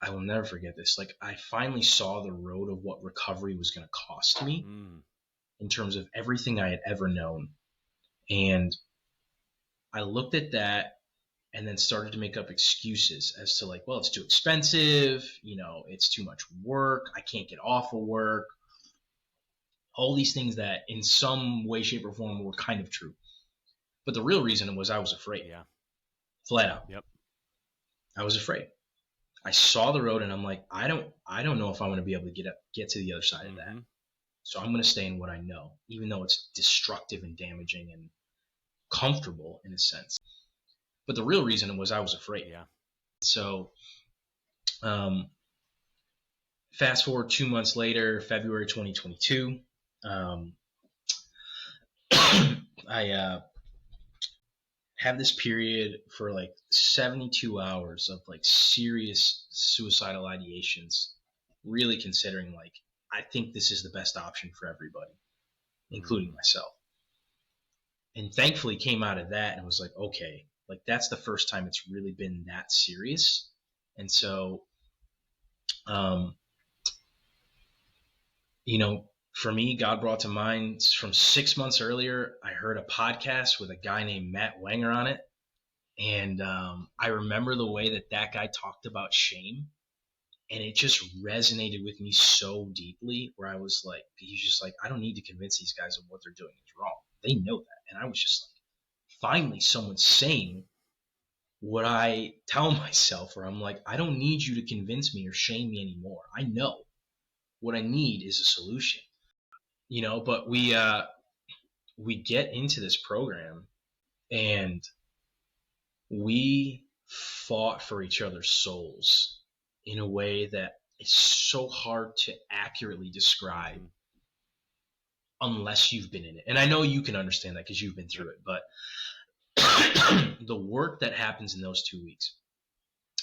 I will never forget this. Like, I finally saw the road of what recovery was going to cost me in terms of everything I had ever known. And I looked at that and then started to make up excuses as to like, well, it's too expensive, it's too much work, I can't get off of work, all these things that in some way, shape, or form were kind of true. But the real reason was I was afraid. Yeah. Flat out. Yep. I was afraid. I saw the road and I'm like, I don't know if I'm going to be able to get to the other side of that. So I'm going to stay in what I know, even though it's destructive and damaging and comfortable in a sense. But the real reason was I was afraid. Yeah. So fast forward 2 months later, February 2022, I have this period for like 72 hours of like serious suicidal ideations, really considering like, I think this is the best option for everybody, including myself. And thankfully came out of that and was like, okay, like that's the first time it's really been that serious. And so, for me, God brought to mind from 6 months earlier, I heard a podcast with a guy named Matt Wenger on it. And I remember the way that guy talked about shame. And it just resonated with me so deeply where I was like, he's just like, I don't need to convince these guys of what they're doing is wrong. They know that. And I was just like, finally someone saying what I tell myself, where I'm like, I don't need you to convince me or shame me anymore. I know what I need is a solution, but we get into this program and we fought for each other's souls in a way that is so hard to accurately describe unless you've been in it. And I know you can understand that because you've been through it, but the work that happens in those 2 weeks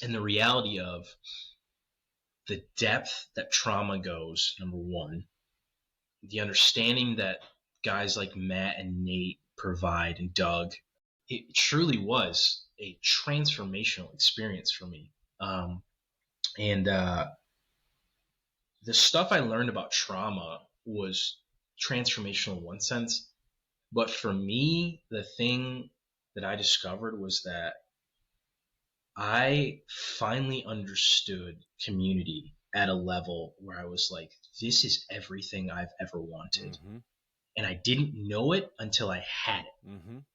and the reality of the depth that trauma goes, number one, the understanding that guys like Matt and Nate provide and Doug, it truly was a transformational experience for me. And the stuff I learned about trauma was transformational in one sense. But for me, the thing that I discovered was that I finally understood community at a level where I was like, this is everything I've ever wanted. And I didn't know it until I had it.